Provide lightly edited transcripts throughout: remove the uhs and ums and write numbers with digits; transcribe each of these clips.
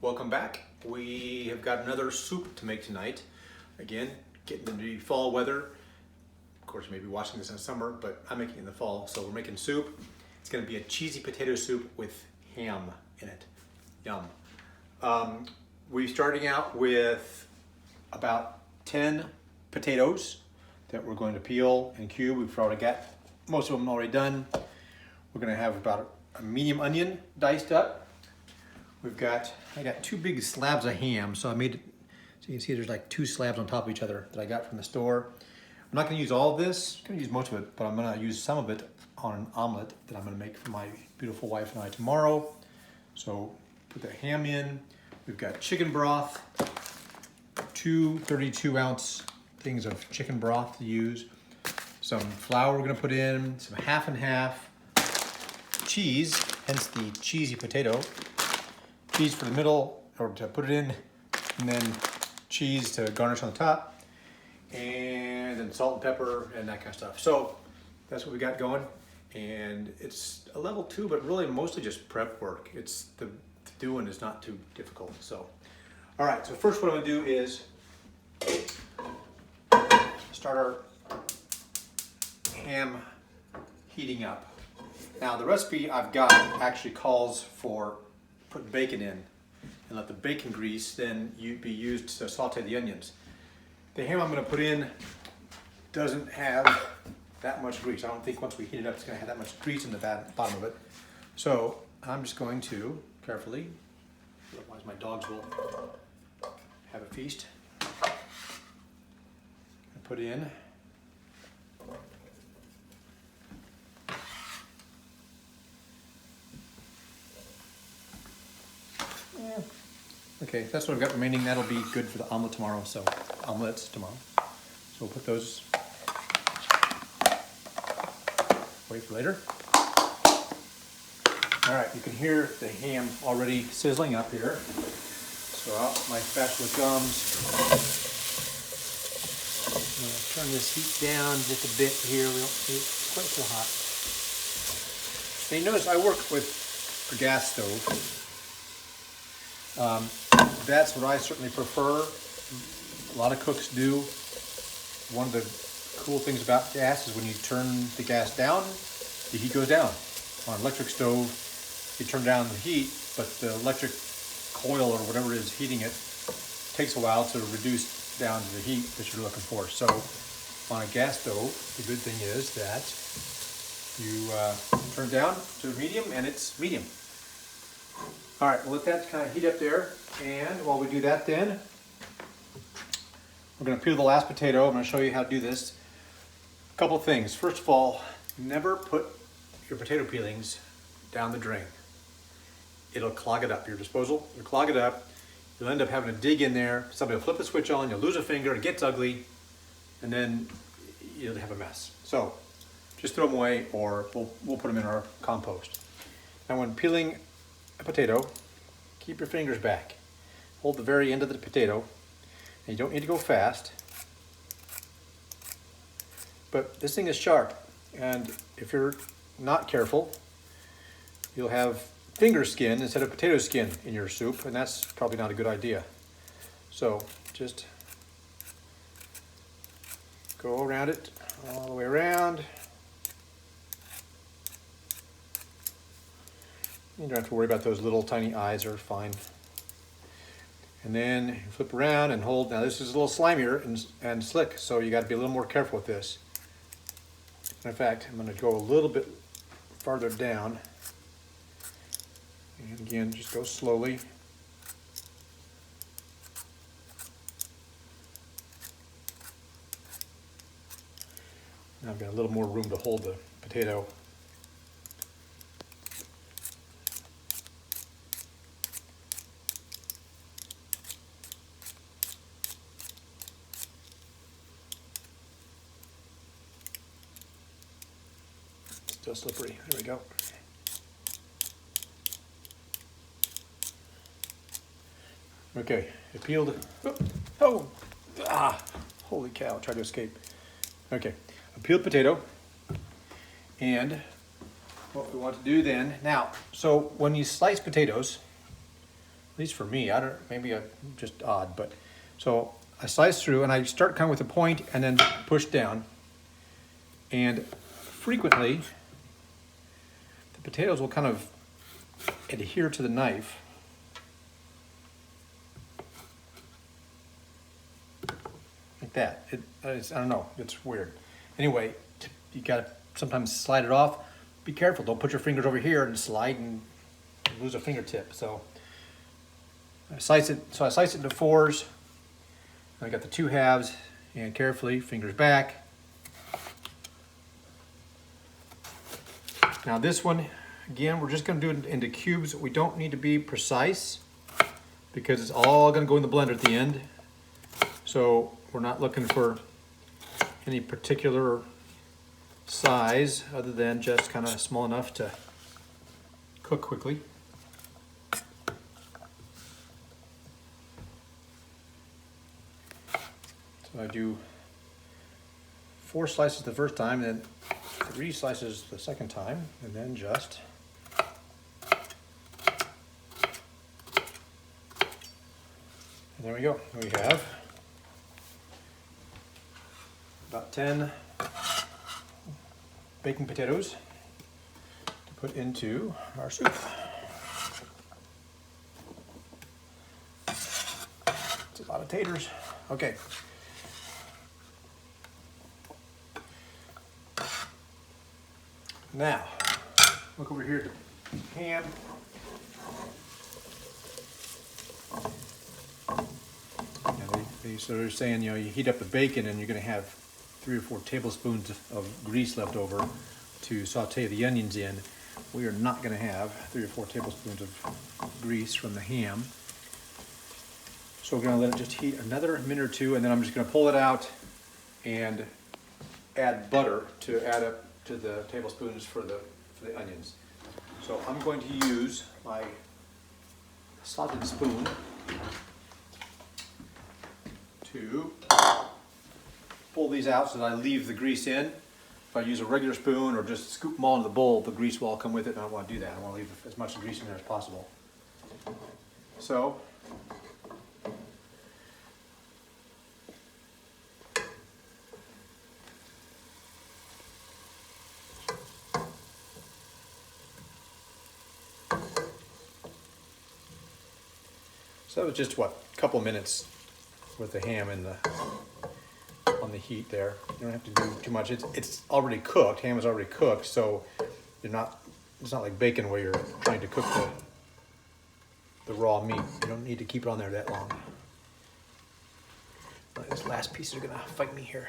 Welcome back. We have got another soup to make tonight. Again, getting into the fall weather. Of course, you may be watching this in the summer, but I'm making it in the fall. So we're making soup. It's going to be a cheesy potato soup with ham in it. Yum. We're starting out with about 10 potatoes that we're going to peel and cube. We've already got most of them already done. We're going to have about a medium onion diced up. I got two big slabs of ham, so I made it, so you can see there's like two slabs on top of each other that I got from the store. I'm not gonna use all of this, I'm gonna use most of it, but I'm gonna use some of it on an omelet that I'm gonna make for my beautiful wife and I tomorrow. So put the ham in. We've got chicken broth, two 32-ounce things of chicken broth to use. Some flour we're gonna put in, some half and half. Cheese, hence the cheesy potato. Cheese for the middle, or to put it in, and then cheese to garnish on the top, and then salt and pepper and that kind of stuff. So that's what we got going, and it's a level 2, but really mostly just prep work. It's the doing is not too difficult. So, all right. So first, what I'm gonna do is start our ham heating up. Now the recipe I've got actually calls for put bacon in and let the bacon grease then be used to saute the onions. The ham I'm going to put in doesn't have that much grease. I don't think once we heat it up it's going to have that much grease in the bottom of it. So I'm just going to carefully, otherwise my dogs will have a feast. Put in okay, that's what I've got remaining. That'll be good for the omelet tomorrow, so omelets tomorrow. So we'll put those away for later. All right, you can hear the ham already sizzling up here. So out my spatula comes. I'm going to turn this heat down just a bit here. We don't see it quite so hot. Now you notice I work with a gas stove. That's what I certainly prefer. A lot of cooks do. One of the cool things about gas is when you turn the gas down, the heat goes down. On an electric stove, you turn down the heat, but the electric coil or whatever it is heating it takes a while to reduce down to the heat that you're looking for. So on a gas stove, the good thing is that you turn it down to medium and it's medium. All right, we'll let that kind of heat up there. And while we do that then, we're gonna peel the last potato. I'm gonna show you how to do this. A couple of things. First of all, never put your potato peelings down the drain. It'll clog it up. Your disposal will clog it up. You'll end up having to dig in there. Somebody will flip the switch on, you'll lose a finger, it gets ugly, and then you'll have a mess. So just throw them away or we'll put them in our compost. Now when peeling a potato, keep your fingers back. Hold the very end of the potato, and you don't need to go fast. But this thing is sharp, and if you're not careful, you'll have finger skin instead of potato skin in your soup, and that's probably not a good idea. So just go around it all the way around. You don't have to worry about those little tiny eyes, are fine. And then you flip around and hold. Now this is a little slimier and slick, so you got to be a little more careful with this. In fact, I'm going to go a little bit farther down. And again, just go slowly. Now I've got a little more room to hold the potato. Still slippery. There we go. Okay, it peeled. Holy cow! Tried to escape. Okay, a peeled potato, and what we want to do then now. So when you slice potatoes, least for me, maybe I'm just odd, but so I slice through and I start kind of with a point and then push down. And frequently, the potatoes will kind of adhere to the knife. Like that. I don't know, it's weird. Anyway, you gotta sometimes slide it off. Be careful, don't put your fingers over here and slide and lose a fingertip. So I slice it into fours. I got the 2 halves, and carefully, fingers back. Now this one, again, we're just gonna do it into cubes. We don't need to be precise because it's all gonna go in the blender at the end. So we're not looking for any particular size other than just kind of small enough to cook quickly. So I do 4 slices the first time, and then 3 slices the second time, and then just and there we go. We have about 10 baking potatoes to put into our soup. It's a lot of taters. Okay. Now, look over here at the ham. They sort of saying, you heat up the bacon and you're going to have 3 or 4 tablespoons of grease left over to saute the onions in. We are not going to have 3 or 4 tablespoons of grease from the ham. So we're going to let it just heat another minute or 2, and then I'm just going to pull it out and add butter to add up to the tablespoons for the onions. So I'm going to use my slotted spoon to pull these out so that I leave the grease in. If I use a regular spoon or just scoop them all into the bowl, the grease will all come with it, and I don't want to do that. I want to leave as much grease in there as possible. So that was just, what, a couple minutes with the ham in on the heat there. You don't have to do too much. It's already cooked. Ham is already cooked, so it's not like bacon where you're trying to cook the raw meat. You don't need to keep it on there that long. These last pieces are gonna fight me here.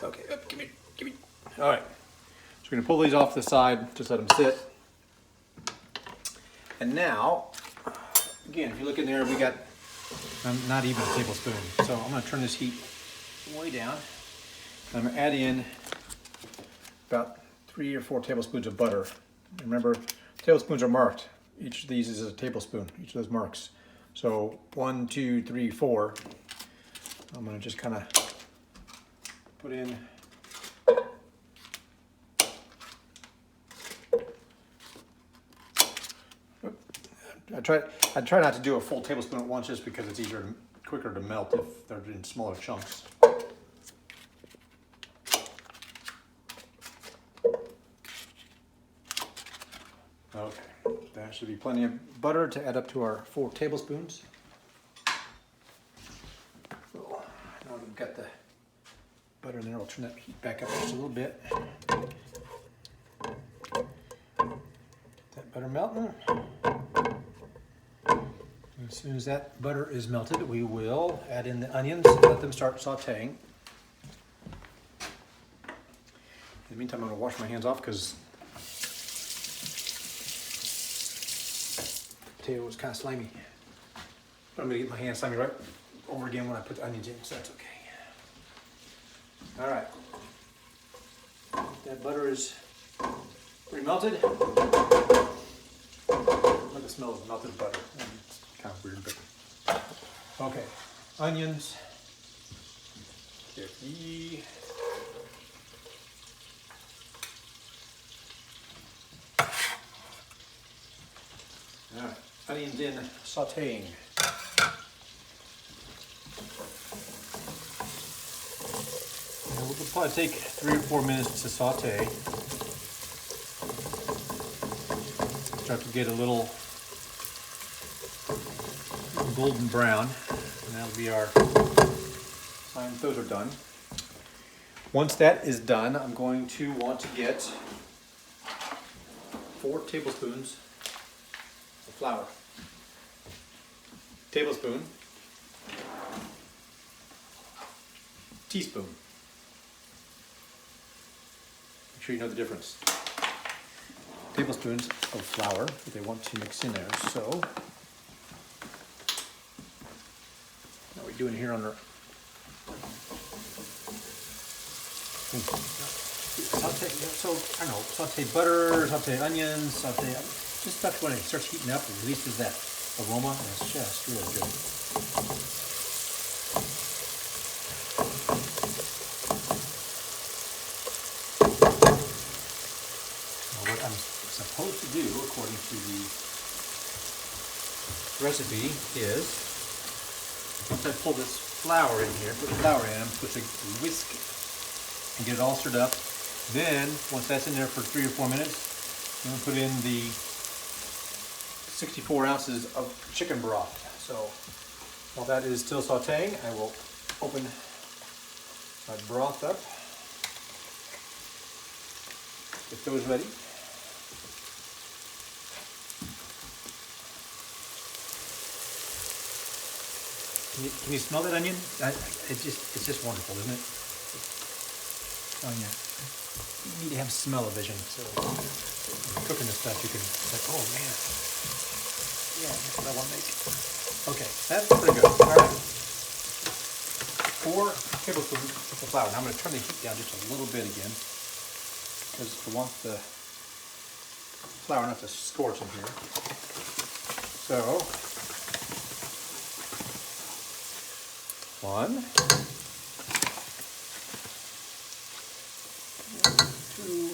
Okay, give me. All right, so we're gonna pull these off the side, just let them sit. And now, again, if you look in there, we got not even a tablespoon. So I'm gonna turn this heat way down. And I'm gonna add in about 3 or 4 tablespoons of butter. Remember, tablespoons are marked. Each of these is a tablespoon, each of those marks. So 1, 2, 3, 4. I'm gonna just kind of put in I try not to do a full tablespoon at once just because it's quicker to melt if they're in smaller chunks. Okay, that should be plenty of butter to add up to our 4 tablespoons. So now we've got the butter in there, I'll turn that heat back up just a little bit. That butter melting. As soon as that butter is melted, we will add in the onions and let them start sauteing. In the meantime, I'm going to wash my hands off because the potato was kind of slimy. But I'm going to get my hands slimy right over again when I put the onions in, so that's okay. All right. That butter is pretty melted. Let the smell of melted butter. Kind of weird, but okay. Onions. Get the onions in sauteing. And it'll probably take 3 or 4 minutes to saute. Start to get a little golden brown, and that'll be our sign those are done. Once that is done, I'm going to want to get 4 tablespoons of flour. Tablespoon, teaspoon. Make sure you know the difference. Tablespoons of flour that they want to mix in there. So, what are we doing here on our saute? So I don't know, saute butter, saute onions, saute just stuff when it starts heating up. It releases that aroma, and it's just really good. Now what I'm supposed to do, according to the recipe, is once I pull this flour in here, put the flour in, I'm supposed to whisk and get it all stirred up. Then, once that's in there for 3 or 4 minutes, I'm going to put in the 64 ounces of chicken broth. So, while that is still sauteing, I will open my broth up. Get those ready. Can you smell that onion? It's just wonderful, isn't it? Oh yeah. You need to have smell-o-vision. So when you're cooking this stuff, you can like, oh man, yeah, that's what I want to make. Okay, that's pretty good. All right, 4 tablespoons of flour. Now I'm going to turn the heat down just a little bit again because I want the flour not to scorch in here. So 1, 2,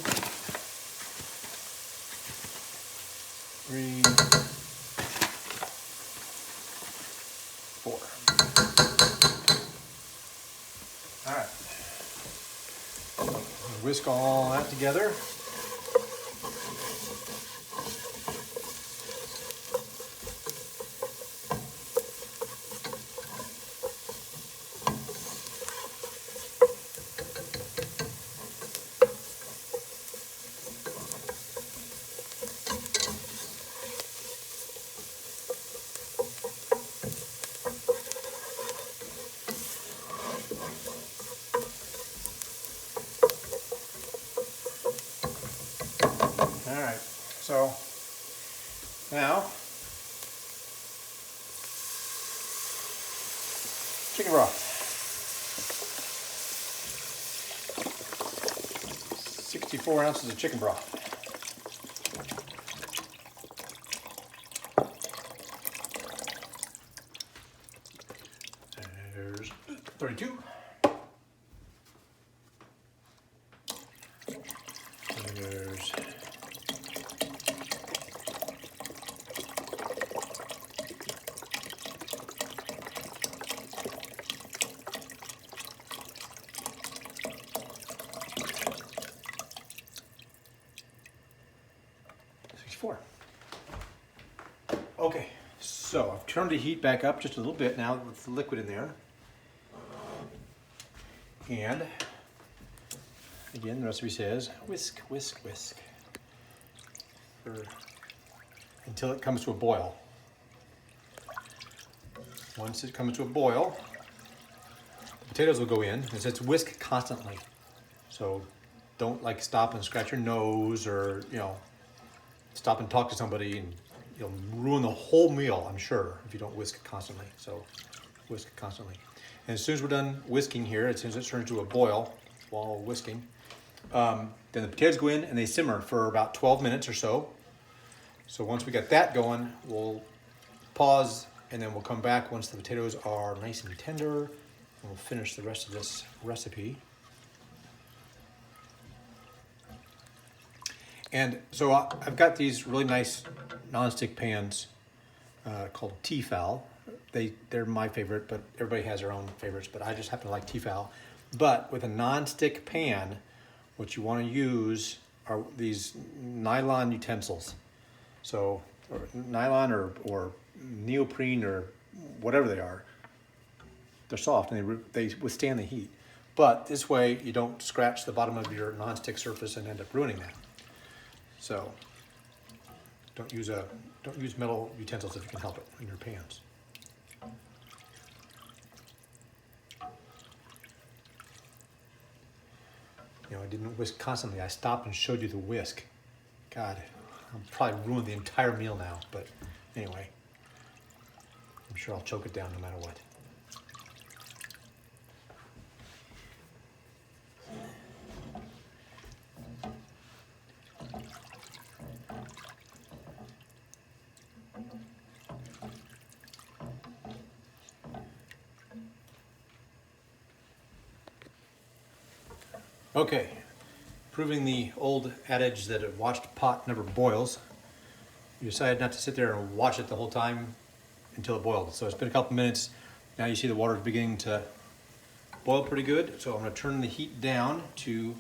3, 4. All right. Whisk all that together. All right, so now chicken broth. 64 ounces of chicken broth. There's 32. There's 64. Okay, so I've turned the heat back up just a little bit now with the liquid in there. And again, the recipe says whisk, whisk, whisk until it comes to a boil. Once it comes to a boil, the potatoes will go in. It says whisk constantly. So don't like stop and scratch your nose or, stop and talk to somebody, and you'll ruin the whole meal, I'm sure, if you don't whisk it constantly. So whisk it constantly. And as soon as we're done whisking here, as soon as it turns to a boil while whisking, then the potatoes go in and they simmer for about 12 minutes or so. So once we got that going, we'll pause and then we'll come back once the potatoes are nice and tender, and we'll finish the rest of this recipe. And so I've got these really nice nonstick pans called Tefal. They're my favorite, but everybody has their own favorites. But I just happen to like Tefal. But with a non-stick pan, what you want to use are these nylon utensils. So, or nylon or neoprene or whatever they are. They're soft and they withstand the heat. But this way you don't scratch the bottom of your non-stick surface and end up ruining that. So don't use metal utensils if you can help it in your pans. You know, I didn't whisk constantly. I stopped and showed you the whisk. God, I'll probably ruin the entire meal now, but anyway, I'm sure I'll choke it down no matter what. Okay, proving the old adage that a watched pot never boils, you decided not to sit there and watch it the whole time until it boiled. So it's been a couple minutes. Now you see the water is beginning to boil pretty good. So I'm going to turn the heat down to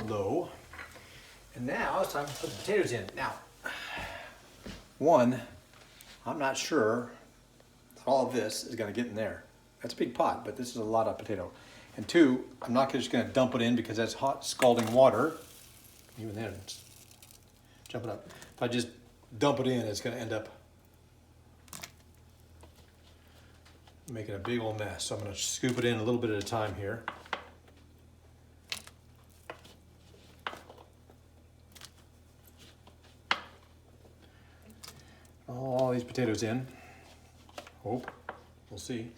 low. And now it's time to put the potatoes in. Now, one, I'm not sure that all of this is going to get in there. That's a big pot, but this is a lot of potato. And two, I'm not just going to dump it in because that's hot, scalding water. Even then, it's jumping up. If I just dump it in, it's going to end up making a big old mess. So I'm going to scoop it in a little bit at a time here. All these potatoes in. Hope. We'll see.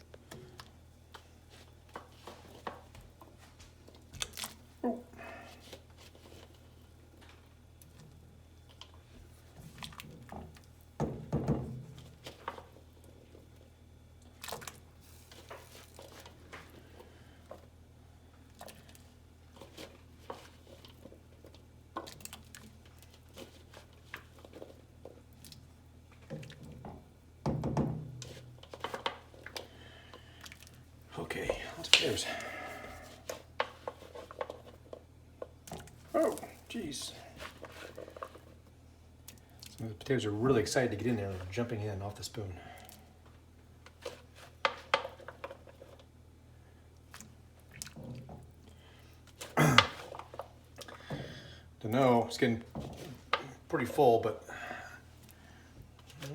Okay, lots of potatoes. Oh, geez. Some of the potatoes are really excited to get in there. They're jumping in off the spoon. Don't know, it's getting pretty full, but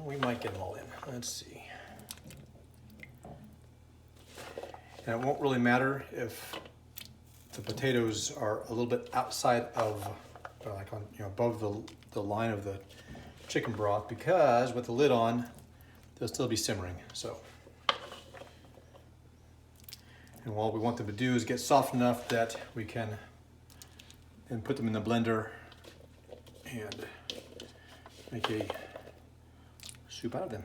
we might get them all in. Let's see. And it won't really matter if the potatoes are a little bit outside of, like on, above the line of the chicken broth, because with the lid on, they'll still be simmering. So, and what we want them to do is get soft enough that we can then put them in the blender and make a soup out of them.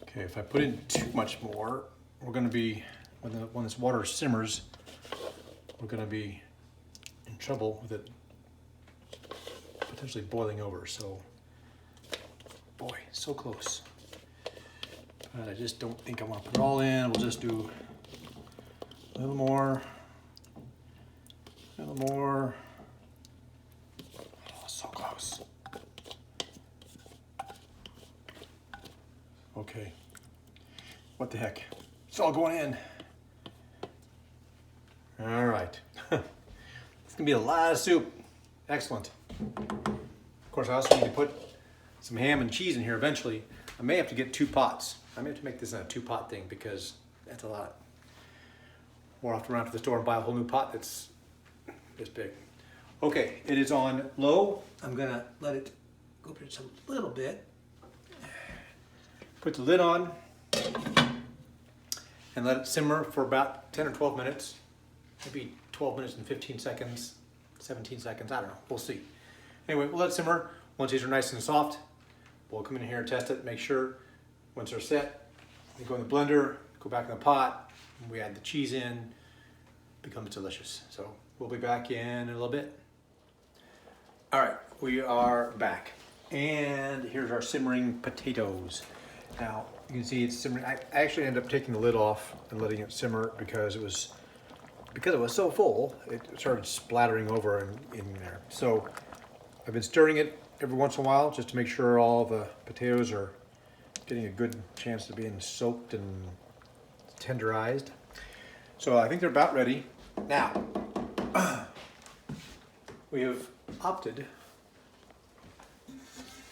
Okay, if I put in too much more, we're going to be, when this water simmers, we're going to be in trouble with it potentially boiling over. So, boy, so close. But I just don't think I want to put it all in. We'll just do a little more, a little more. Oh, so close. Okay. What the heck? It's all going in. All right. It's gonna be a lot of soup. Excellent. Of course, I also need to put some ham and cheese in here eventually. I may have to get 2 pots. I may have to make this a 2-pot thing because that's a lot. Or I'll have to run out to the store and buy a whole new pot that's this big. Okay, it is on low. I'm gonna let it go up just a little bit. Put the lid on and let it simmer for about 10 or 12 minutes. Maybe 12 minutes and 15 seconds, 17 seconds, I don't know, we'll see. Anyway, we'll let it simmer. Once these are nice and soft, we'll come in here and test it, make sure. Once they're set, we go in the blender, go back in the pot, and we add the cheese in, becomes delicious. So We'll be back in a little bit. All right, we are back. And here's our simmering potatoes. Now, you can see it's simmering. I actually ended up taking the lid off and letting it simmer because it was so full, it started splattering over in there. So I've been stirring it every once in a while just to make sure all the potatoes are getting a good chance of being soaked and tenderized. So I think they're about ready. Now, we have opted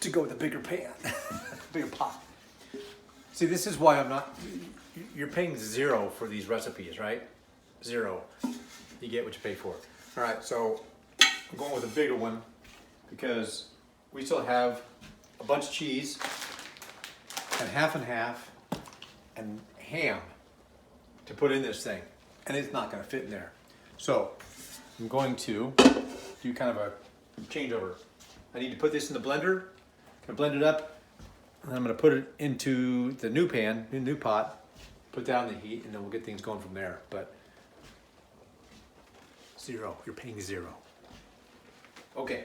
to go with a bigger pan, bigger pot. See, this is why I'm not, you're paying $0 for these recipes, right? $0. You get what you pay for. All right, so I'm going with a bigger one because we still have a bunch of cheese and half and ham to put in this thing, and it's not going to fit in there. So I'm going to do kind of a changeover. I need to put this in the blender. I'm going to blend it up, and I'm going to put it into the new pan, new pot, put that on the heat, and then we'll get things going from there. But $0, you're paying $0. Okay,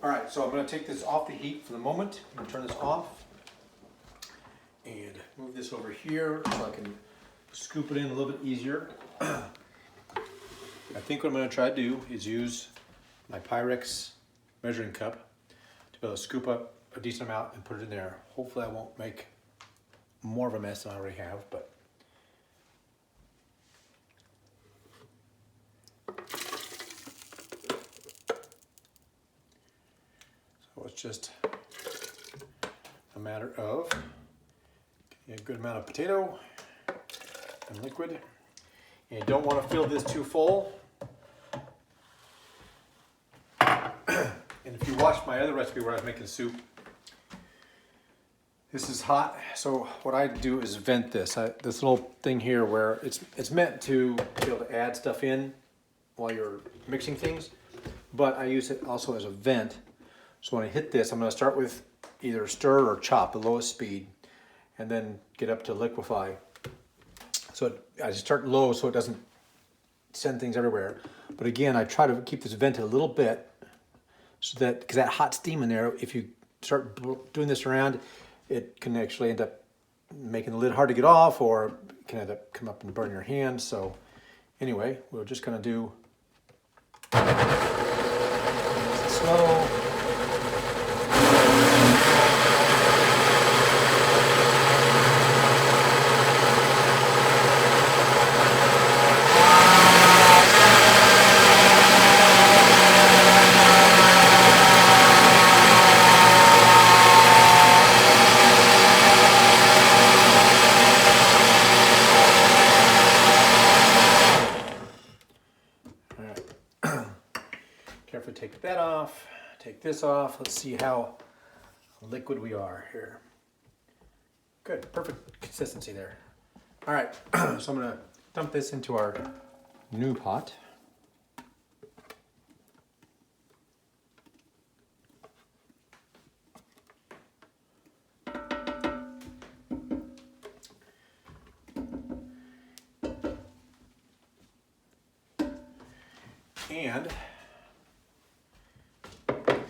all right, so I'm going to take this off the heat for the moment. I'm going to turn this off and move this over here so I can scoop it in a little bit easier. I think what I'm going to try to do is use my Pyrex measuring cup to be able to scoop up a decent amount and put it in there. Hopefully I won't make more of a mess than I already have, but so it's just a matter of getting a good amount of potato and liquid. And you don't want to fill this too full. And if you watched my other recipe where I was making soup, this is hot. So what I do is vent this. This little thing here where it's meant to be able to add stuff in while you're mixing things, but I use it also as a vent. So when I hit this, I'm going to start with either stir or chop, the lowest speed, and then get up to liquefy. So I just start low so it doesn't send things everywhere. But again, I try to keep this vented a little bit so that, because that hot steam in there, if you start doing this around, it can actually end up making the lid hard to get off, or it can end up come up and burn your hand. So anyway, we're just going to do slow. Carefully take that off, take this off. Let's see how liquid we are here. Good, perfect consistency there. All right, so I'm gonna dump this into our new pot. And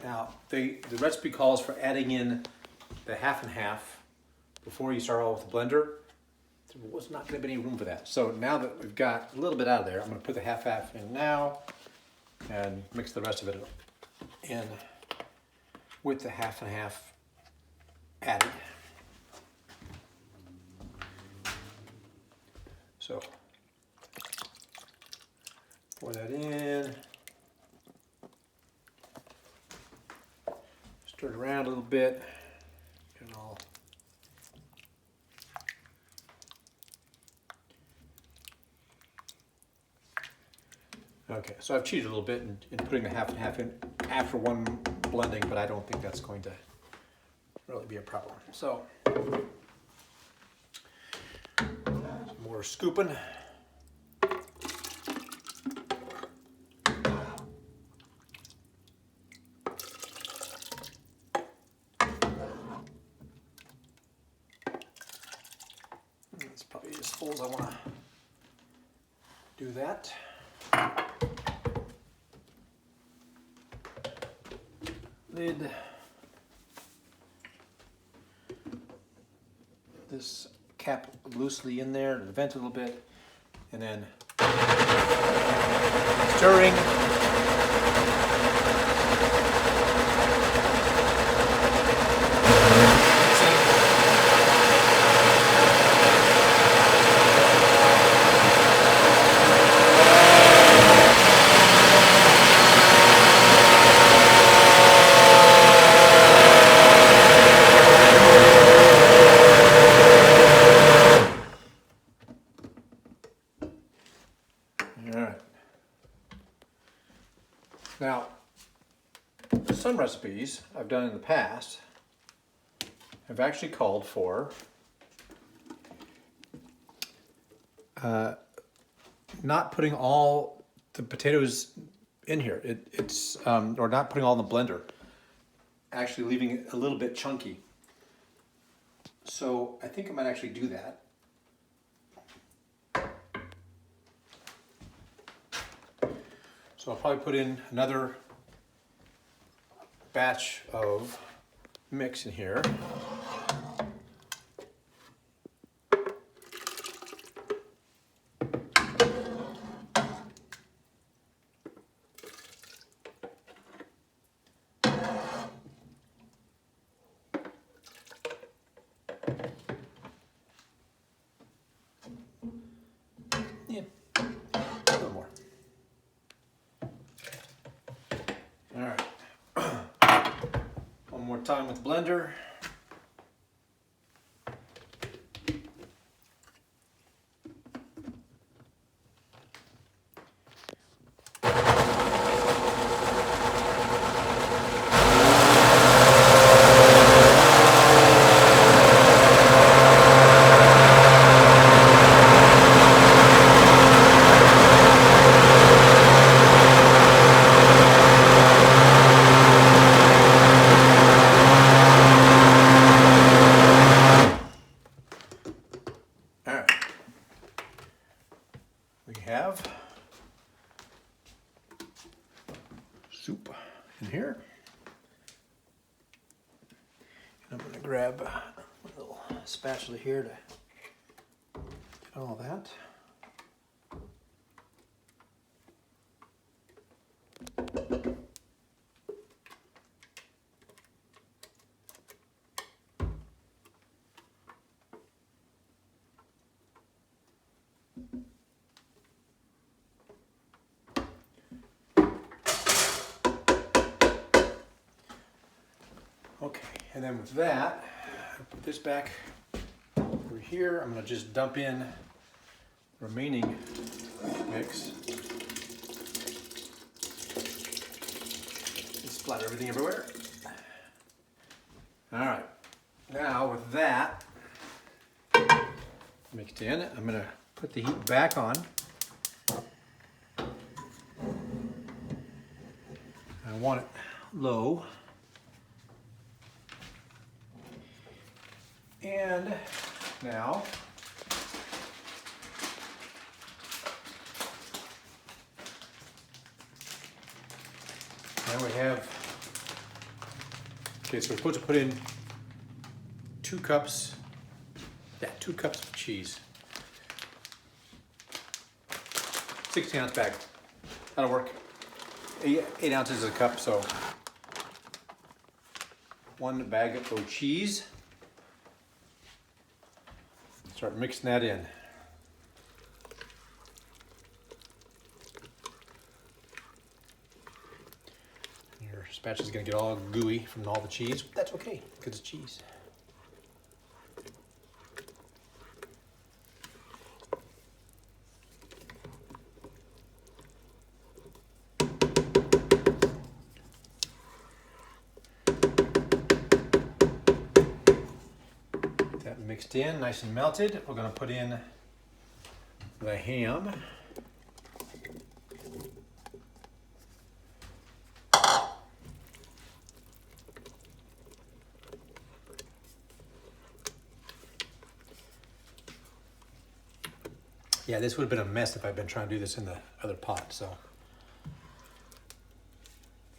now the recipe calls for adding in the half and half before you start all with the blender. There was not going to be any room for that. So now that we've got a little bit out of there, I'm going to put the half in now and mix the rest of it in with the half and half added. So pour that in, stir it around a little bit, get it all okay. So I've cheated a little bit in putting the half and half in after one blending, but I don't think that's going to really be a problem. So some more scooping. It's probably as full as I want to do that. lid. This cap loosely in there to vent a little bit, and then stirring. Now, some recipes I've done in the past have actually called for not putting all the potatoes in here. It's or not putting all in the blender. Actually leaving it a little bit chunky. So I think I might actually do that. So I'll probably put in another batch of mix in here. Yeah, a little more. All right, one more time with the blender. We have soup in here. And I'm going to grab a little spatula here to get all that. Okay, and then with that, I'll put this back over here. I'm going to just dump in the remaining mix. And splatter everything everywhere. All right, now with that mixed in, I'm going to put the heat back on. I want it low. And now, we have, okay, so we're supposed to put in 2 cups, 2 cups of cheese. 16-ounce bag, that'll work. 8 ounces a cup, so 1 bag of cheese. Start mixing that in. Your spatula's gonna get all gooey from all the cheese. That's okay, because it's cheese. Mixed in, nice and melted. We're going to put in the ham. Yeah, this would have been a mess if I'd been trying to do this in the other pot, so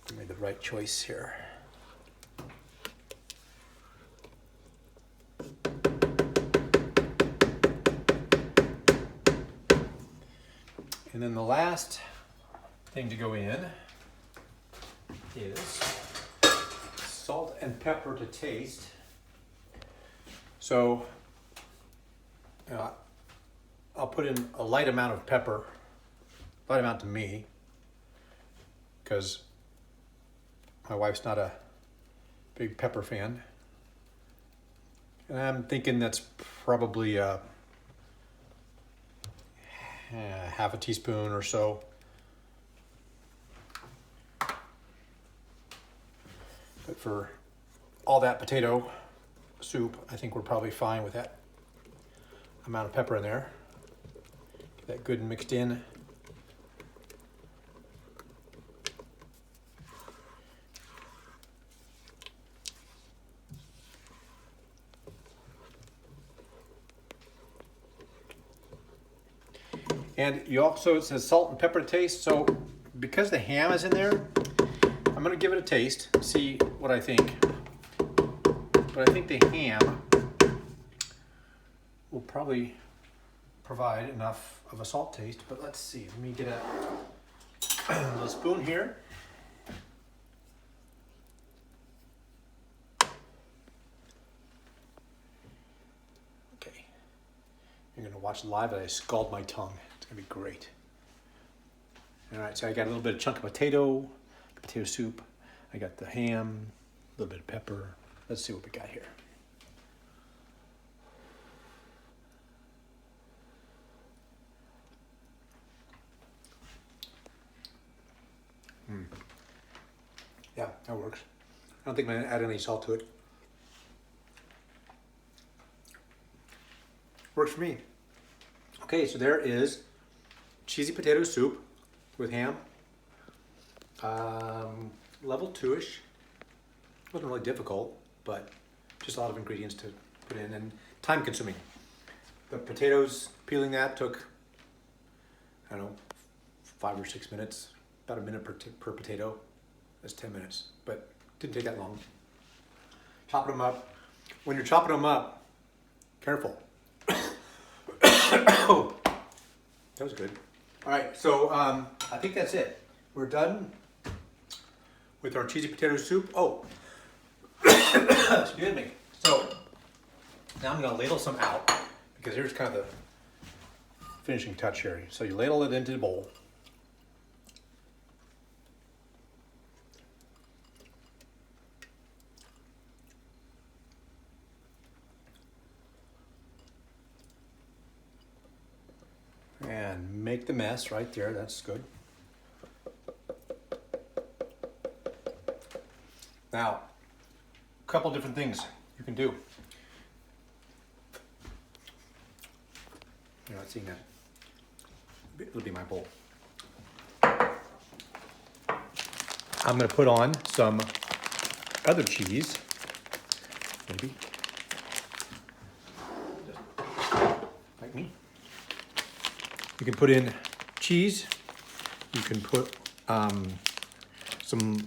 I made the right choice here. then the last thing to go in is salt and pepper to taste. So I'll put in a light amount of pepper, light amount to me, because my wife's not a big pepper fan. And I'm thinking that's probably half a teaspoon or so. But for all that potato soup, I think we're probably fine with that amount of pepper in there. Get that good and mixed in. And you also, it says salt and pepper to taste. So because the ham is in there, I'm gonna give it a taste, see what I think. But I think the ham will probably provide enough of a salt taste. But let's see, let me get a little spoon here. Okay, you're gonna watch live as I scald my tongue. It's gonna be great. All right, so I got a little bit of chunk of potato soup. I got the ham, a little bit of pepper. Let's see what we got here. Yeah, that works. I don't think I'm gonna add any salt to it. Works for me. Okay, so there is cheesy potato soup with ham. Level 2-ish. Wasn't really difficult, but just a lot of ingredients to put in and time consuming. The potatoes, peeling that took, I don't know, 5 or 6 minutes, about a minute per potato. That's 10 minutes, but didn't take that long. Chopping them up. When you're chopping them up, careful. Oh, that was good. All right, so I think that's it. We're done with our cheesy potato soup. Oh, excuse me. So now I'm gonna ladle some out because here's kind of the finishing touch here. So you ladle it into the bowl. And make the mess right there, that's good. Now, a couple different things you can do. You're not seeing that. It'll be my bowl. I'm gonna put on some other cheese, maybe. Like me. You can put in cheese. You can put some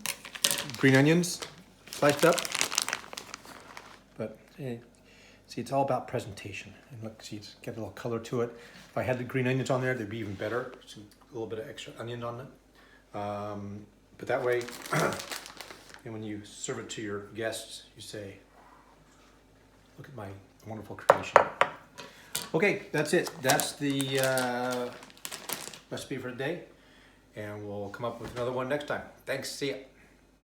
green onions sliced up. But see, it's all about presentation. And look, see, it's got a little color to it. If I had the green onions on there, they'd be even better. So a little bit of extra onion on it. But that way, and when you serve it to your guests, you say, look at my wonderful creation. Okay, that's it. That's the recipe for today. And we'll come up with another one next time. Thanks, see ya.